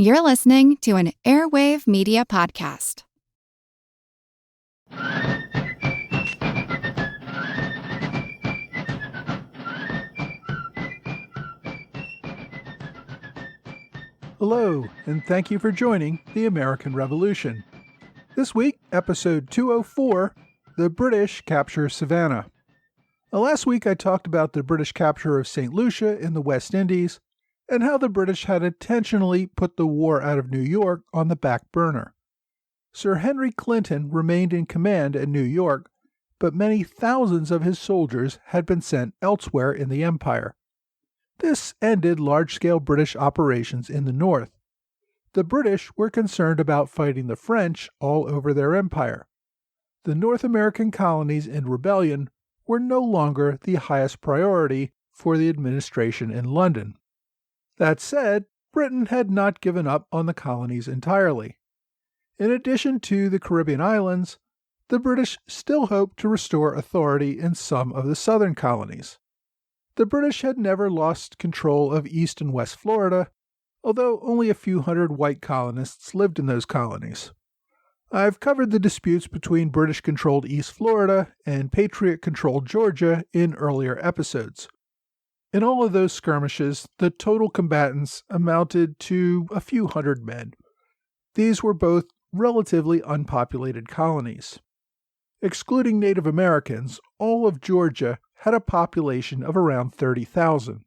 You're listening to an Airwave Media Podcast. Hello, and thank you for joining the American Revolution. This week, episode 204, The British Capture Savannah. Last week I talked about the British capture of St. Lucia in the West Indies, and how the British had intentionally put the war out of New York on the back burner. Sir Henry Clinton remained in command at New York, but many thousands of his soldiers had been sent elsewhere in the empire. This ended large-scale British operations in the north. The British were concerned about fighting the French all over their empire. The North American colonies in rebellion were no longer the highest priority for the administration in London. That said, Britain had not given up on the colonies entirely. In addition to the Caribbean islands, the British still hoped to restore authority in some of the southern colonies. The British had never lost control of East and West Florida, although only a few hundred white colonists lived in those colonies. I've covered the disputes between British-controlled East Florida and Patriot-controlled Georgia in earlier episodes. In all of those skirmishes, the total combatants amounted to a few hundred men. These were both relatively unpopulated colonies. Excluding Native Americans, all of Georgia had a population of around 30,000,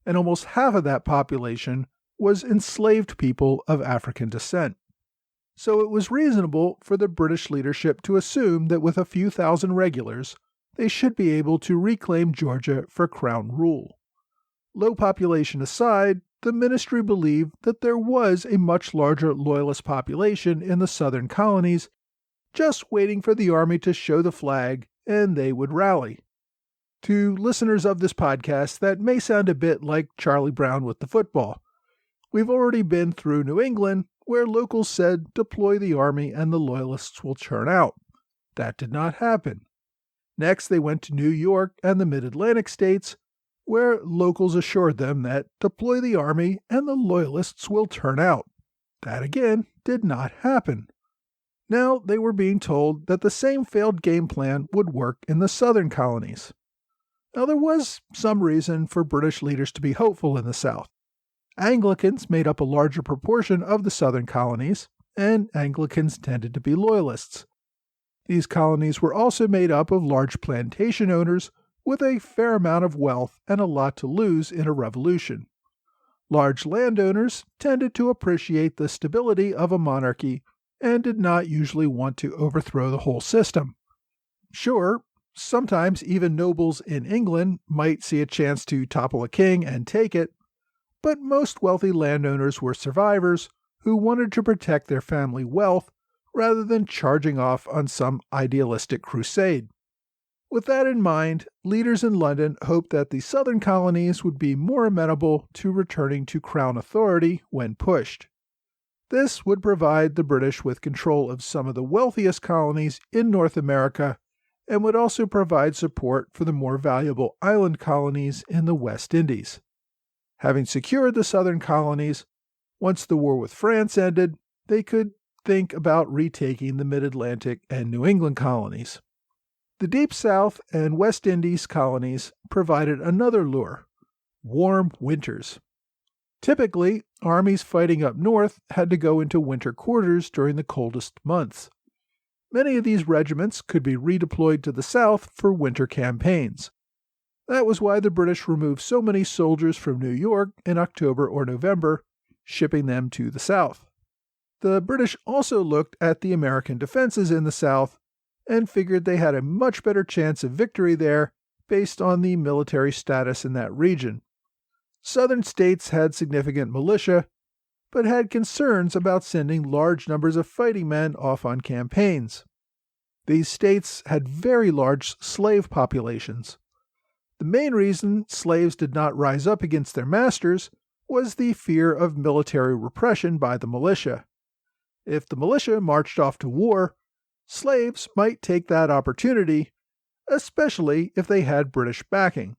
and almost half of that population was enslaved people of African descent. So it was reasonable for the British leadership to assume that with a few thousand regulars, they should be able to reclaim Georgia for crown rule. Low population aside, the ministry believed that there was a much larger loyalist population in the southern colonies, just waiting for the army to show the flag and they would rally. To listeners of this podcast, that may sound a bit like Charlie Brown with the football. We've already been through New England, where locals said, deploy the army and the loyalists will churn out. That did not happen. Next, they went to New York and the Mid-Atlantic states, where locals assured them that deploy the army and the loyalists will turn out. That again did not happen. Now they were being told that the same failed game plan would work in the southern colonies. Now there was some reason for British leaders to be hopeful in the South. Anglicans made up a larger proportion of the southern colonies, and Anglicans tended to be loyalists. These colonies were also made up of large plantation owners with a fair amount of wealth and a lot to lose in a revolution. Large landowners tended to appreciate the stability of a monarchy and did not usually want to overthrow the whole system. Sure, sometimes even nobles in England might see a chance to topple a king and take it, but most wealthy landowners were survivors who wanted to protect their family wealth rather than charging off on some idealistic crusade. With that in mind, leaders in London hoped that the southern colonies would be more amenable to returning to crown authority when pushed. This would provide the British with control of some of the wealthiest colonies in North America and would also provide support for the more valuable island colonies in the West Indies. Having secured the southern colonies, once the war with France ended, they could think about retaking the Mid-Atlantic and New England colonies. The Deep South and West Indies colonies provided another lure: warm winters. Typically, armies fighting up north had to go into winter quarters during the coldest months. Many of these regiments could be redeployed to the south for winter campaigns. That was why the British removed so many soldiers from New York in October or November, shipping them to the south. The British also looked at the American defenses in the South and figured they had a much better chance of victory there based on the military status in that region. Southern states had significant militia, but had concerns about sending large numbers of fighting men off on campaigns. These states had very large slave populations. The main reason slaves did not rise up against their masters was the fear of military repression by the militia. If the militia marched off to war, slaves might take that opportunity, especially if they had British backing.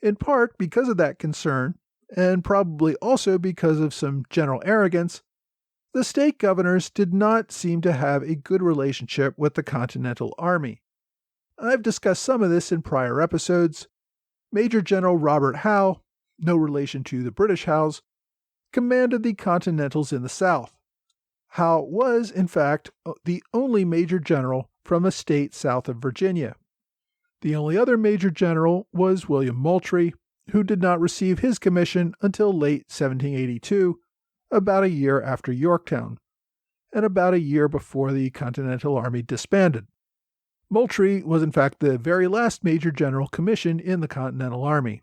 In part because of that concern, and probably also because of some general arrogance, the state governors did not seem to have a good relationship with the Continental Army. I've discussed some of this in prior episodes. Major General Robert Howe, no relation to the British Howes, commanded the Continentals in the South. Howe was, in fact, the only major general from a state south of Virginia. The only other major general was William Moultrie, who did not receive his commission until late 1782, about a year after Yorktown, and about a year before the Continental Army disbanded. Moultrie was in fact the very last major general commissioned in the Continental Army.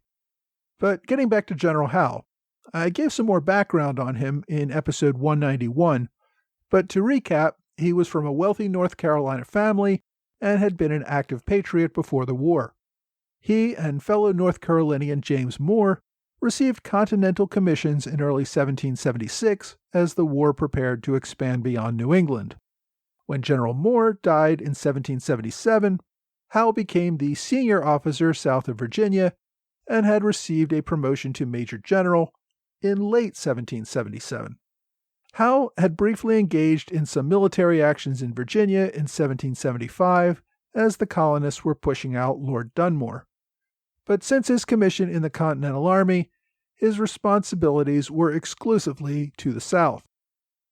But getting back to General Howe, I gave some more background on him in episode 191, but to recap, he was from a wealthy North Carolina family and had been an active patriot before the war. He and fellow North Carolinian James Moore received continental commissions in early 1776 as the war prepared to expand beyond New England. When General Moore died in 1777, Howe became the senior officer south of Virginia and had received a promotion to Major General in late 1777. Howe had briefly engaged in some military actions in Virginia in 1775 as the colonists were pushing out Lord Dunmore. But since his commission in the Continental Army, his responsibilities were exclusively to the South.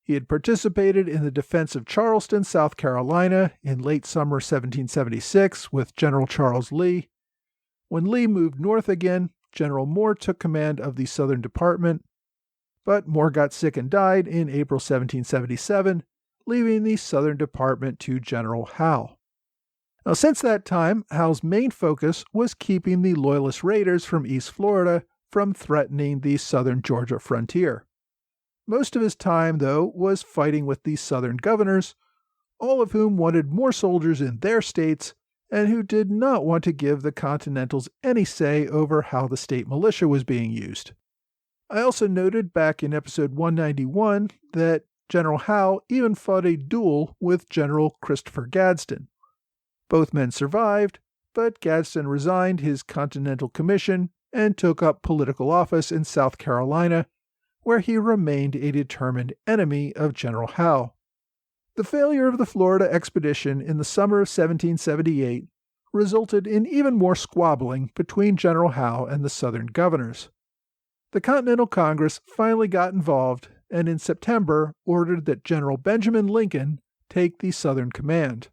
He had participated in the defense of Charleston, South Carolina, in late summer 1776 with General Charles Lee. When Lee moved north again, General Moore took command of the Southern Department, but Moore got sick and died in April 1777, leaving the Southern Department to General Howe. Now, since that time, Howe's main focus was keeping the Loyalist raiders from East Florida from threatening the southern Georgia frontier. Most of his time, though, was fighting with the Southern governors, all of whom wanted more soldiers in their states and who did not want to give the Continentals any say over how the state militia was being used. I also noted back in episode 191 that General Howe even fought a duel with General Christopher Gadsden. Both men survived, but Gadsden resigned his Continental Commission and took up political office in South Carolina, where he remained a determined enemy of General Howe. The failure of the Florida expedition in the summer of 1778 resulted in even more squabbling between General Howe and the Southern governors. The Continental Congress finally got involved and in September ordered that General Benjamin Lincoln take the Southern command.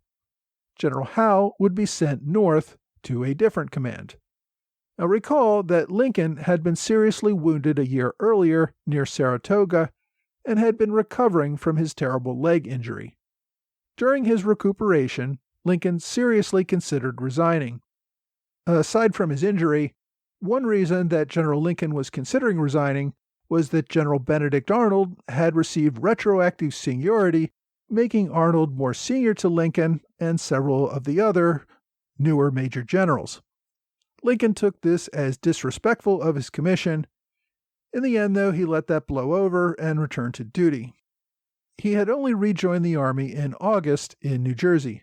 General Howe would be sent north to a different command. Now recall that Lincoln had been seriously wounded a year earlier near Saratoga and had been recovering from his terrible leg injury. During his recuperation, Lincoln seriously considered resigning. Aside from his injury, one reason that General Lincoln was considering resigning was that General Benedict Arnold had received retroactive seniority, making Arnold more senior to Lincoln and several of the other newer major generals. Lincoln took this as disrespectful of his commission. In the end, though, he let that blow over and returned to duty. He had only rejoined the Army in August in New Jersey.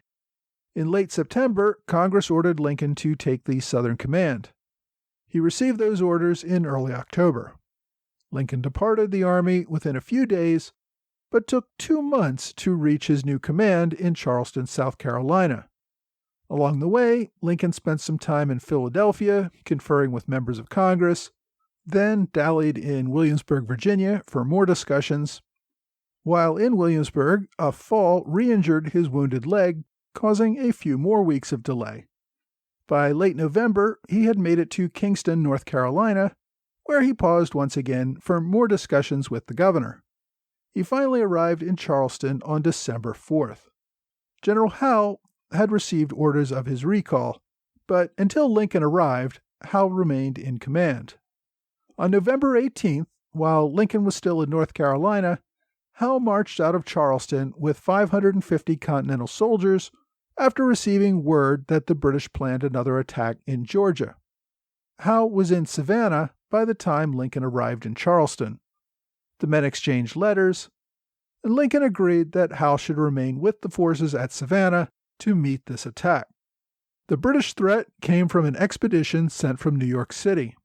In late September, Congress ordered Lincoln to take the Southern Command. He received those orders in early October. Lincoln departed the Army within a few days, but took 2 months to reach his new command in Charleston, South Carolina. Along the way, Lincoln spent some time in Philadelphia, conferring with members of Congress, then dallied in Williamsburg, Virginia, for more discussions. While in Williamsburg, a fall re-injured his wounded leg, causing a few more weeks of delay. By late November, he had made it to Kingston, North Carolina, where he paused once again for more discussions with the governor. He finally arrived in Charleston on December 4th. General Howe had received orders of his recall, but until Lincoln arrived, Howe remained in command. On November 18th, while Lincoln was still in North Carolina, Howe marched out of Charleston with 550 Continental soldiers after receiving word that the British planned another attack in Georgia. Howe was in Savannah by the time Lincoln arrived in Charleston. The men exchanged letters, and Lincoln agreed that Howe should remain with the forces at Savannah to meet this attack. The British threat came from an expedition sent from New York City.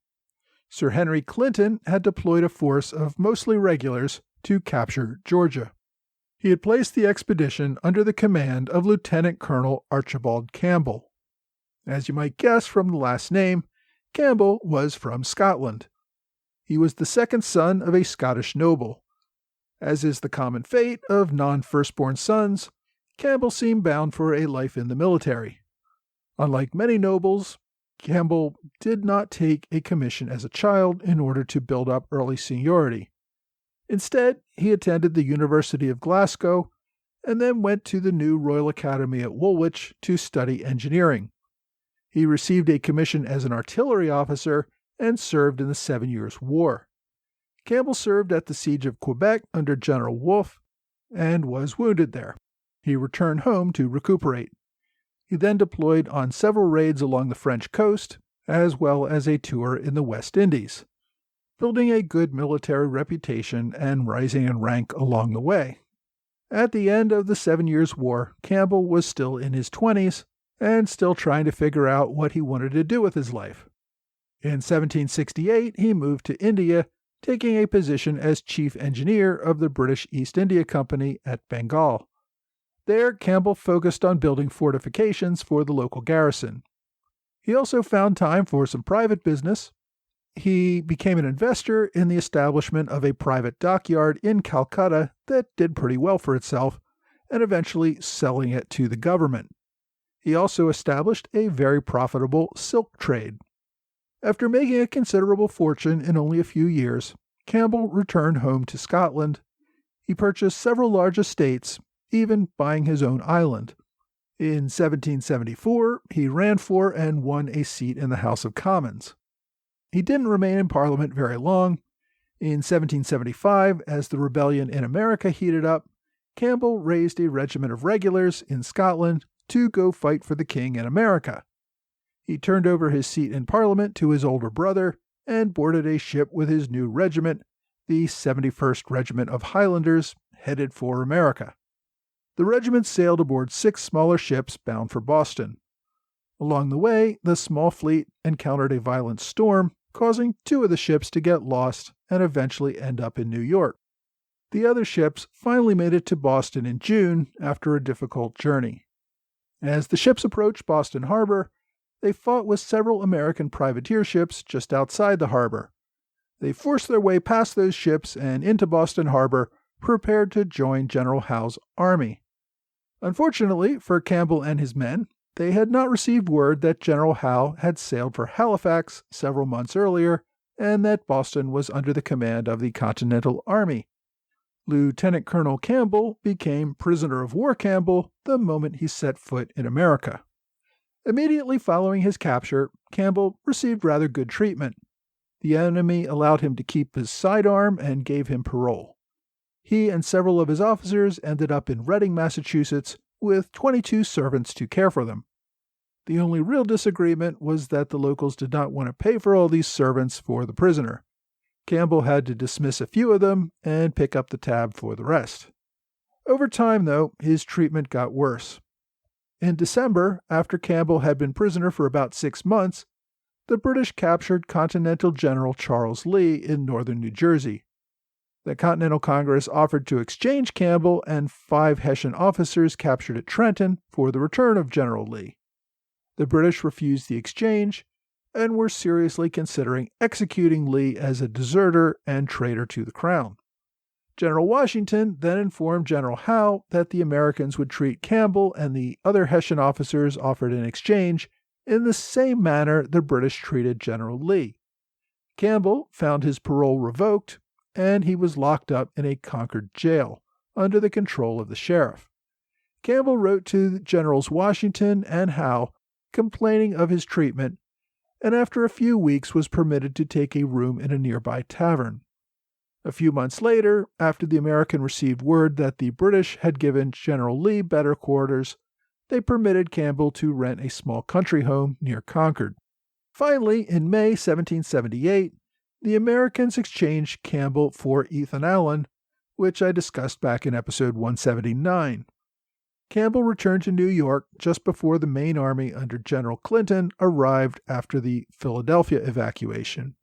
Sir Henry Clinton had deployed a force of mostly regulars to capture Georgia. He had placed the expedition under the command of Lieutenant Colonel Archibald Campbell. As you might guess from the last name, Campbell was from Scotland. He was the second son of a Scottish noble. As is the common fate of non-firstborn sons, Campbell seemed bound for a life in the military. Unlike many nobles, Campbell did not take a commission as a child in order to build up early seniority. Instead, he attended the University of Glasgow and then went to the new Royal Academy at Woolwich to study engineering. He received a commission as an artillery officer and served in the 7 Years' War. Campbell served at the Siege of Quebec under General Wolfe and was wounded there. He returned home to recuperate. He then deployed on several raids along the French coast, as well as a tour in the West Indies, building a good military reputation and rising in rank along the way. At the end of the 7 Years' War, Campbell was still in his 20s and still trying to figure out what he wanted to do with his life. In 1768, he moved to India, taking a position as chief engineer of the British East India Company at Bengal. There, Campbell focused on building fortifications for the local garrison. He also found time for some private business. He became an investor in the establishment of a private dockyard in Calcutta that did pretty well for itself, and eventually selling it to the government. He also established a very profitable silk trade. After making a considerable fortune in only a few years, Campbell returned home to Scotland. He purchased several large estates, even buying his own island. In 1774, he ran for and won a seat in the House of Commons. He didn't remain in Parliament very long. In 1775, as the rebellion in America heated up, Campbell raised a regiment of regulars in Scotland to go fight for the king in America. He turned over his seat in Parliament to his older brother and boarded a ship with his new regiment, the 71st Regiment of Highlanders, headed for America. The regiment sailed aboard 6 smaller ships bound for Boston. Along the way, the small fleet encountered a violent storm, causing 2 of the ships to get lost and eventually end up in New York. The other ships finally made it to Boston in June after a difficult journey. As the ships approached Boston Harbor, they fought with several American privateer ships just outside the harbor. They forced their way past those ships and into Boston Harbor, prepared to join General Howe's army. Unfortunately for Campbell and his men, they had not received word that General Howe had sailed for Halifax several months earlier and that Boston was under the command of the Continental Army. Lieutenant Colonel Campbell became prisoner of war Campbell the moment he set foot in America. Immediately following his capture, Campbell received rather good treatment. The enemy allowed him to keep his sidearm and gave him parole. He and several of his officers ended up in Reading, Massachusetts, with 22 servants to care for them. The only real disagreement was that the locals did not want to pay for all these servants for the prisoner. Campbell had to dismiss a few of them and pick up the tab for the rest. Over time, though, his treatment got worse. In December, after Campbell had been prisoner for about 6 months, the British captured Continental General Charles Lee in northern New Jersey. The Continental Congress offered to exchange Campbell and 5 Hessian officers captured at Trenton for the return of General Lee. The British refused the exchange and were seriously considering executing Lee as a deserter and traitor to the crown. General Washington then informed General Howe that the Americans would treat Campbell and the other Hessian officers offered in exchange in the same manner the British treated General Lee. Campbell found his parole revoked, and he was locked up in a Concord jail under the control of the sheriff. Campbell wrote to Generals Washington and Howe complaining of his treatment, and after a few weeks was permitted to take a room in a nearby tavern. A few months later, after the American received word that the British had given General Lee better quarters, they permitted Campbell to rent a small country home near Concord. Finally, in May 1778, the Americans exchanged Campbell for Ethan Allen, which I discussed back in episode 179. Campbell returned to New York just before the main army under General Clinton arrived after the Philadelphia evacuation.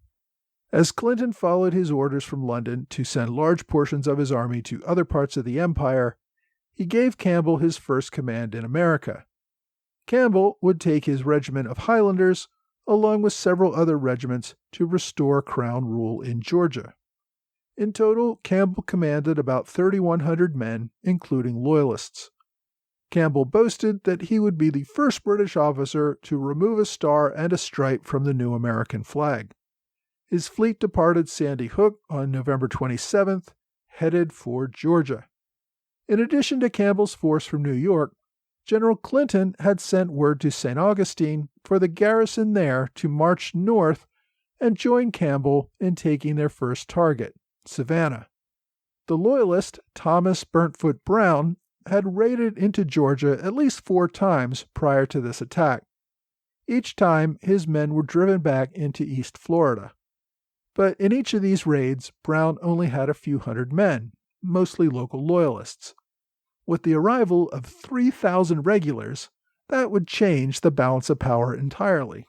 As Clinton followed his orders from London to send large portions of his army to other parts of the empire, he gave Campbell his first command in America. Campbell would take his regiment of Highlanders, along with several other regiments, to restore Crown rule in Georgia. In total, Campbell commanded about 3,100 men, including Loyalists. Campbell boasted that he would be the first British officer to remove a star and a stripe from the new American flag. His fleet departed Sandy Hook on November 27th, headed for Georgia. In addition to Campbell's force from New York, General Clinton had sent word to St. Augustine for the garrison there to march north and join Campbell in taking their first target, Savannah. The Loyalist, Thomas Burntfoot Brown, had raided into Georgia at least 4 times prior to this attack. Each time, his men were driven back into East Florida. But in each of these raids, Brown only had a few hundred men, mostly local Loyalists. With the arrival of 3,000 regulars, that would change the balance of power entirely.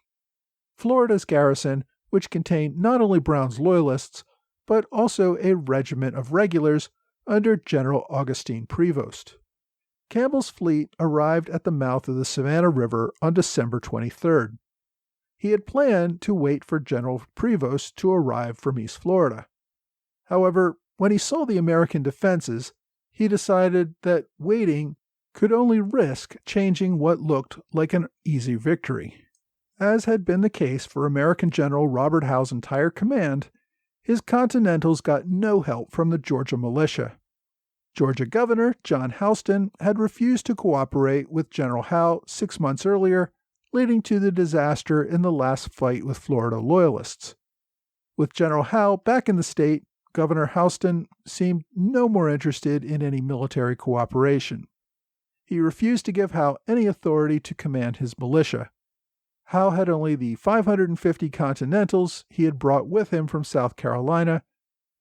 Florida's garrison, which contained not only Brown's Loyalists, but also a regiment of regulars under General Augustine Prevost. Campbell's fleet arrived at the mouth of the Savannah River on December 23rd. He had planned to wait for General Prevost to arrive from East Florida. However, when he saw the American defenses, he decided that waiting could only risk changing what looked like an easy victory. As had been the case for American General Robert Howe's entire command, his Continentals got no help from the Georgia militia. Georgia Governor John Houston had refused to cooperate with General Howe 6 months earlier, leading to the disaster in the last fight with Florida Loyalists. With General Howe back in the state, Governor Houston seemed no more interested in any military cooperation. He refused to give Howe any authority to command his militia. Howe had only the 550 Continentals he had brought with him from South Carolina,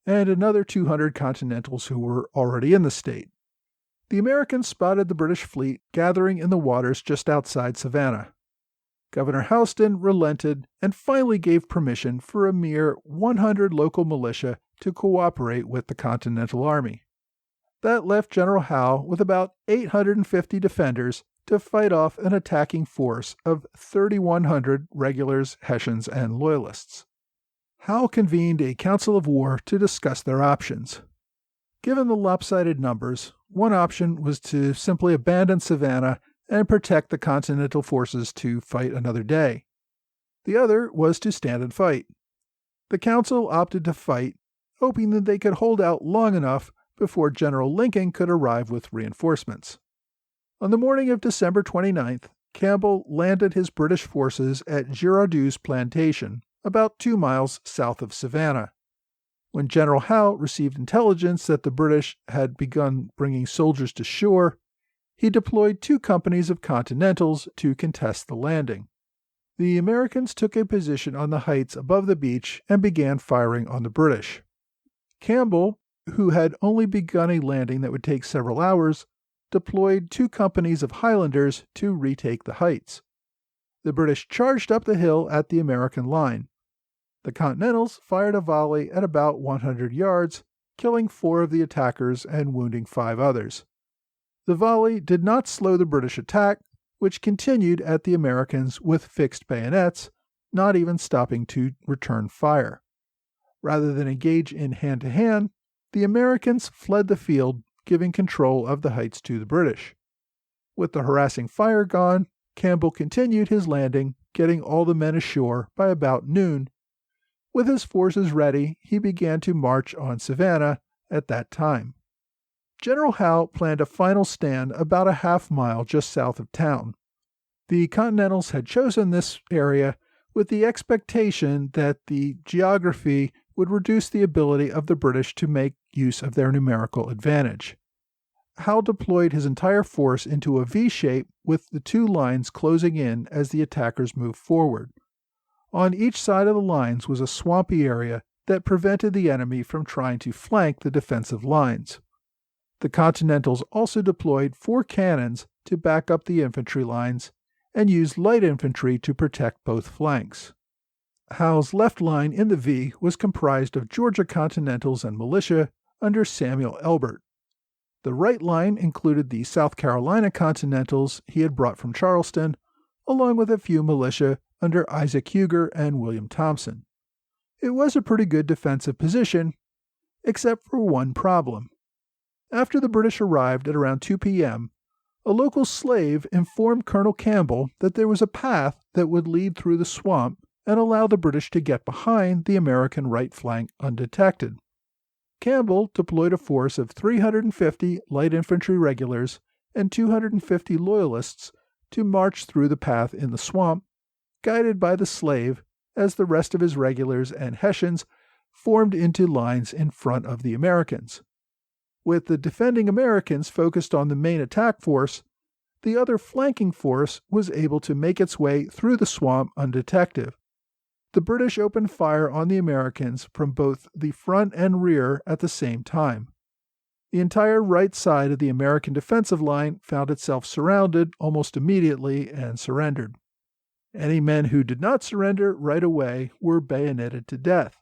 and another 200 Continentals who were already in the state. The Americans spotted the British fleet gathering in the waters just outside Savannah. Governor Houston relented and finally gave permission for a mere 100 local militia to cooperate with the Continental Army. That left General Howe with about 850 defenders to fight off an attacking force of 3,100 regulars, Hessians, and Loyalists. Howe convened a council of war to discuss their options. Given the lopsided numbers, one option was to simply abandon Savannah and protect the Continental forces to fight another day. The other was to stand and fight. The council opted to fight, hoping that they could hold out long enough before General Lincoln could arrive with reinforcements. On the morning of December 29th, Campbell landed his British forces at Girardou's plantation, about 2 miles south of Savannah. When General Howe received intelligence that the British had begun bringing soldiers to shore, he deployed 2 companies of Continentals to contest the landing. The Americans took a position on the heights above the beach and began firing on the British. Campbell, who had only begun a landing that would take several hours, deployed 2 companies of Highlanders to retake the heights. The British charged up the hill at the American line. The Continentals fired a volley at about 100 yards, killing 4 of the attackers and wounding 5 others. The volley did not slow the British attack, which continued at the Americans with fixed bayonets, not even stopping to return fire. Rather than engage in hand-to-hand, the Americans fled the field, giving control of the heights to the British. With the harassing fire gone, Campbell continued his landing, getting all the men ashore by about noon. With his forces ready, he began to march on Savannah at that time. General Howe planned a final stand about a half-mile just south of town. The Continentals had chosen this area with the expectation that the geography would reduce the ability of the British to make use of their numerical advantage. Howe deployed his entire force into a V shape with the 2 lines closing in as the attackers moved forward. On each side of the lines was a swampy area that prevented the enemy from trying to flank the defensive lines. The Continentals also deployed 4 cannons to back up the infantry lines and used light infantry to protect both flanks. Howe's left line in the V was comprised of Georgia Continentals and militia under Samuel Elbert. The right line included the South Carolina Continentals he had brought from Charleston, along with a few militia under Isaac Huger and William Thompson. It was a pretty good defensive position, except for one problem. After the British arrived at around 2 p.m., a local slave informed Colonel Campbell that there was a path that would lead through the swamp and allow the British to get behind the American right flank undetected. Campbell deployed a force of 350 light infantry regulars and 250 loyalists to march through the path in the swamp, guided by the slave, as the rest of his regulars and Hessians formed into lines in front of the Americans. With the defending Americans focused on the main attack force, the other flanking force was able to make its way through the swamp undetected. The British opened fire on the Americans from both the front and rear at the same time. The entire right side of the American defensive line found itself surrounded almost immediately and surrendered. Any men who did not surrender right away were bayoneted to death.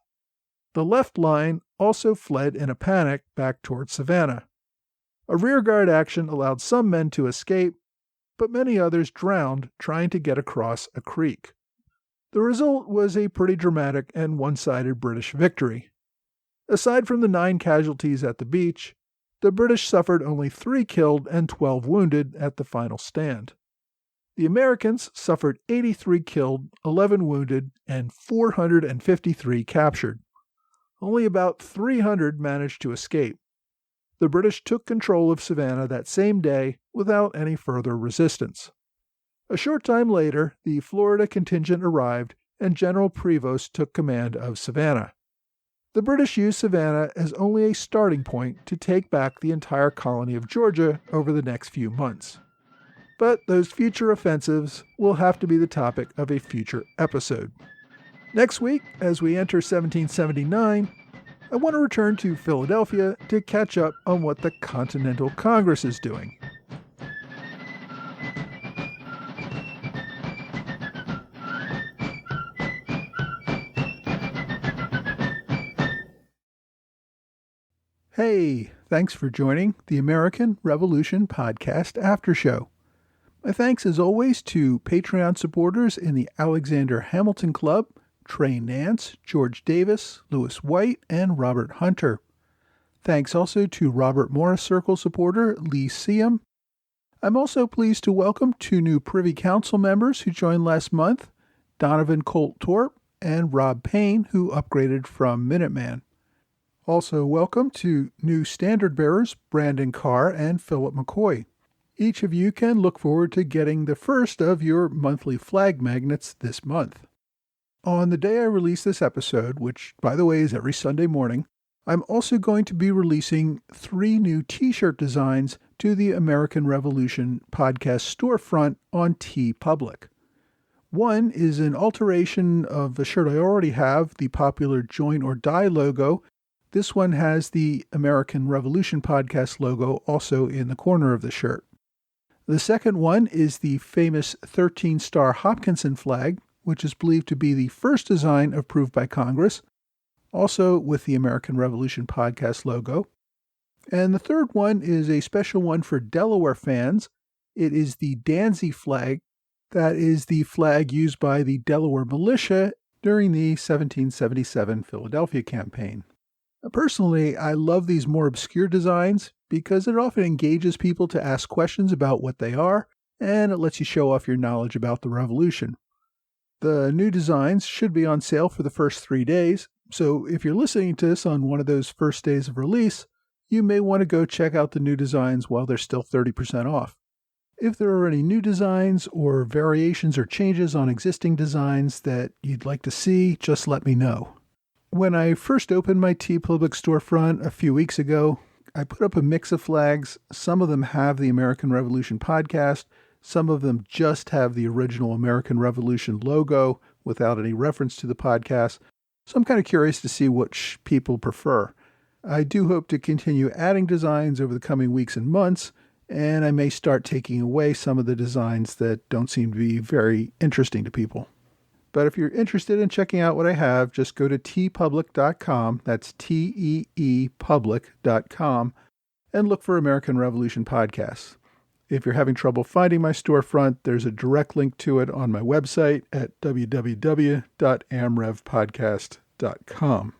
The left line also fled in a panic back towards Savannah. A rearguard action allowed some men to escape, but many others drowned trying to get across a creek. The result was a pretty dramatic and one-sided British victory. Aside from the 9 casualties at the beach, the British suffered only 3 killed and 12 wounded at the final stand. The Americans suffered 83 killed, 11 wounded, and 453 captured. Only about 300 managed to escape. The British took control of Savannah that same day without any further resistance. A short time later, the Florida contingent arrived and General Prevost took command of Savannah. The British used Savannah as only a starting point to take back the entire colony of Georgia over the next few months. But those future offensives will have to be the topic of a future episode. Next week, as we enter 1779, I want to return to Philadelphia to catch up on what the Continental Congress is doing. Hey, thanks for joining the American Revolution Podcast After Show. My thanks as always to Patreon supporters in the Alexander Hamilton Club, Trey Nance, George Davis, Lewis White, and Robert Hunter. Thanks also to Robert Morris Circle supporter Lee Seam. I'm also pleased to welcome 2 new Privy Council members who joined last month, Donovan Colt Torp and Rob Payne, who upgraded from Minuteman. Also welcome to new standard bearers Brandon Carr and Philip McCoy. Each of you can look forward to getting the first of your monthly flag magnets this month. On the day I release this episode, which by the way is every Sunday morning, I'm also going to be releasing 3 new t-shirt designs to the American Revolution podcast storefront on TeePublic. One is an alteration of a shirt I already have, the popular Join or Die logo. This one has the American Revolution podcast logo also in the corner of the shirt. The second one is the famous 13-star Hopkinson flag, which is believed to be the first design approved by Congress, also with the American Revolution podcast logo. And the third one is a special one for Delaware fans. It is the Danzy flag. That is the flag used by the Delaware militia during the 1777 Philadelphia campaign. Personally, I love these more obscure designs because it often engages people to ask questions about what they are, and it lets you show off your knowledge about the Revolution. The new designs should be on sale for the first 3 days, so if you're listening to this on one of those first days of release, you may want to go check out the new designs while they're still 30% off. If there are any new designs or variations or changes on existing designs that you'd like to see, just let me know. When I first opened my TeePublic storefront a few weeks ago, I put up a mix of flags. Some of them have the American Revolution podcast. Some of them just have the original American Revolution logo without any reference to the podcast. So I'm kind of curious to see which people prefer. I do hope to continue adding designs over the coming weeks and months, and I may start taking away some of the designs that don't seem to be very interesting to people. But if you're interested in checking out what I have, just go to teepublic.com, that's teepublic.com, and look for American Revolution podcasts. If you're having trouble finding my storefront, there's a direct link to it on my website at www.amrevpodcast.com.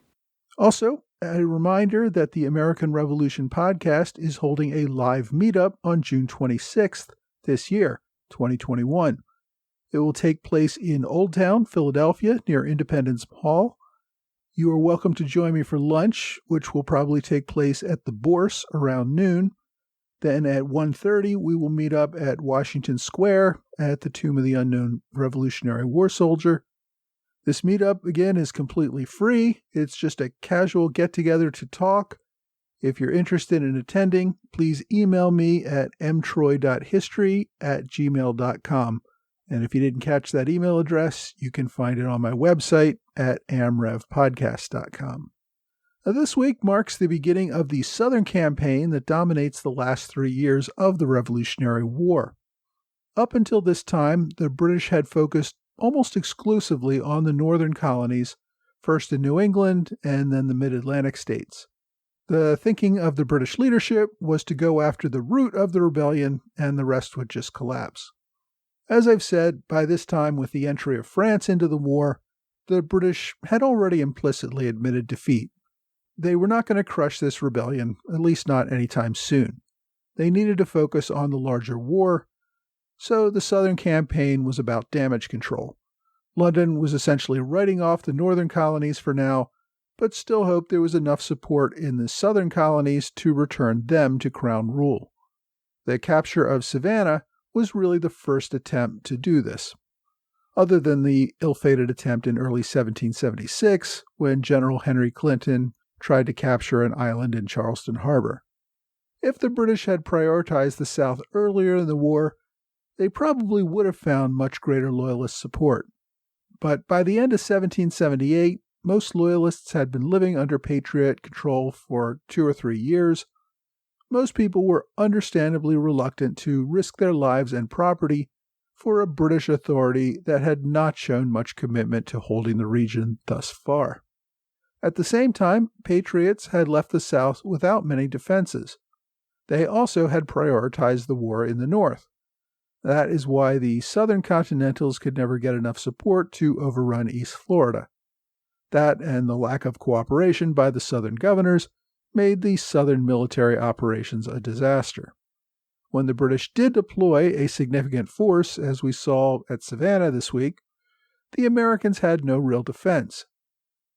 Also, a reminder that the American Revolution podcast is holding a live meetup on June 26th this year, 2021. It will take place in Old Town, Philadelphia, near Independence Hall. You are welcome to join me for lunch, which will probably take place at the Bourse around noon. Then at 1:30, we will meet up at Washington Square at the Tomb of the Unknown Revolutionary War Soldier. This meetup, again, is completely free. It's just a casual get-together to talk. If you're interested in attending, please email me at mtroy.history@gmail.com. And if you didn't catch that email address, you can find it on my website at amrevpodcast.com. This week marks the beginning of the Southern campaign that dominates the last 3 years of the Revolutionary War. Up until this time, the British had focused almost exclusively on the northern colonies, first in New England and then the mid-Atlantic states. The thinking of the British leadership was to go after the root of the rebellion, and the rest would just collapse. As I've said, by this time, with the entry of France into the war, the British had already implicitly admitted defeat. They were not going to crush this rebellion, at least not anytime soon. They needed to focus on the larger war, so the Southern campaign was about damage control. London was essentially writing off the northern colonies for now, but still hoped there was enough support in the southern colonies to return them to crown rule. The capture of Savannah was really the first attempt to do this, other than the ill-fated attempt in early 1776 when General Henry Clinton tried to capture an island in Charleston Harbor. If the British had prioritized the South earlier in the war, they probably would have found much greater Loyalist support. But by the end of 1778, most Loyalists had been living under Patriot control for 2 or 3 years. Most people were understandably reluctant to risk their lives and property for a British authority that had not shown much commitment to holding the region thus far. At the same time, Patriots had left the South without many defenses. They also had prioritized the war in the North. That is why the Southern Continentals could never get enough support to overrun East Florida. That and the lack of cooperation by the Southern governors made the Southern military operations a disaster. When the British did deploy a significant force, as we saw at Savannah this week, the Americans had no real defense.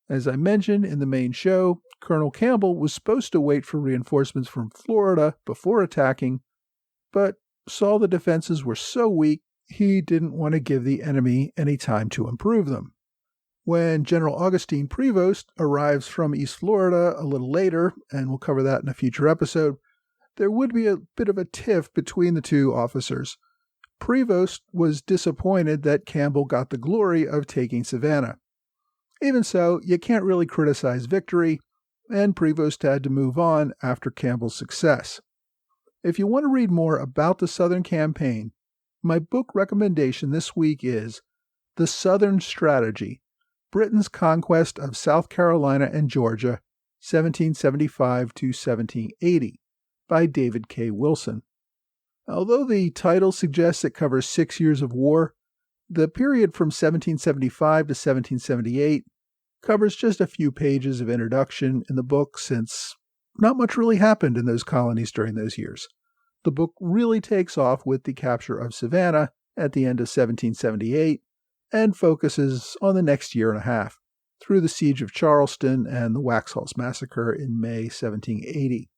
As I mentioned in the main show, Colonel Campbell was supposed to wait for reinforcements from Florida before attacking, but saw the defenses were so weak he didn't want to give the enemy any time to improve them. When General Augustine Prevost arrives from East Florida a little later, and we'll cover that in a future episode, there would be a bit of a tiff between the two officers. Prevost was disappointed that Campbell got the glory of taking Savannah. Even so, you can't really criticize victory, and Prevost had to move on after Campbell's success. If you want to read more about the Southern campaign, my book recommendation this week is The Southern Strategy, Britain's Conquest of South Carolina and Georgia, 1775 to 1780, by David K. Wilson. Although the title suggests it covers 6 years of war, the period from 1775 to 1778 covers just a few pages of introduction in the book, since not much really happened in those colonies during those years. The book really takes off with the capture of Savannah at the end of 1778 and focuses on the next year and a half, through the siege of Charleston and the Waxhaws Massacre in May 1780.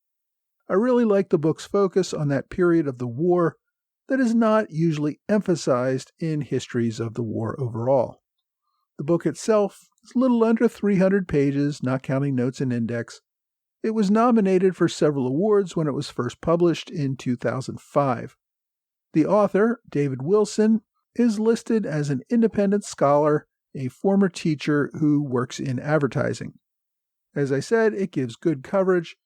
I really like the book's focus on that period of the war that is not usually emphasized in histories of the war overall. The book itself is a little under 300 pages, not counting notes and index. It was nominated for several awards when it was first published in 2005. The author, David Wilson, is listed as an independent scholar, a former teacher who works in advertising. As I said, it gives good coverage,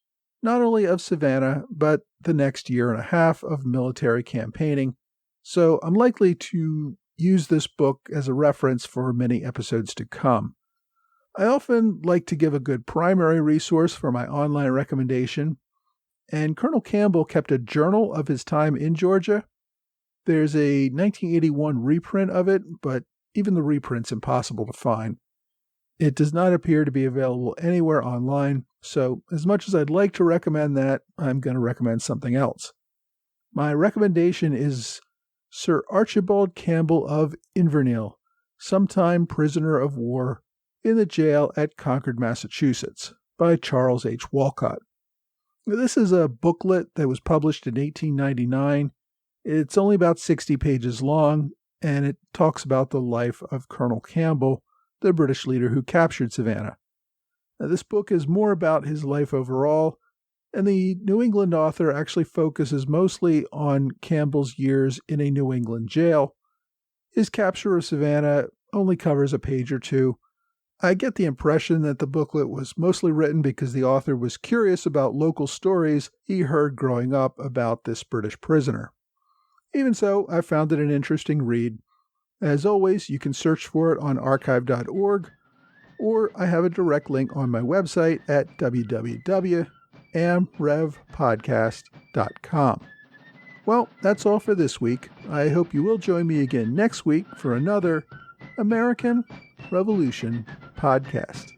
not only of Savannah, but the next year and a half of military campaigning, so I'm likely to use this book as a reference for many episodes to come. I often like to give a good primary resource for my online recommendation, and Colonel Campbell kept a journal of his time in Georgia. There's a 1981 reprint of it, but even the reprint's impossible to find. It does not appear to be available anywhere online, so as much as I'd like to recommend that, I'm going to recommend something else. My recommendation is Sir Archibald Campbell of Inverness, sometime prisoner of war, in the jail at Concord, Massachusetts, by Charles H. Walcott. This is a booklet that was published in 1899. It's only about 60 pages long, and it talks about the life of Colonel Campbell, the British leader who captured Savannah. Now, this book is more about his life overall, and the New England author actually focuses mostly on Campbell's years in a New England jail. His capture of Savannah only covers a page or two. I get the impression that the booklet was mostly written because the author was curious about local stories he heard growing up about this British prisoner. Even so, I found it an interesting read. As always, you can search for it on archive.org, or I have a direct link on my website at www.amrevpodcast.com. Well, that's all for this week. I hope you will join me again next week for another American Revolution podcast.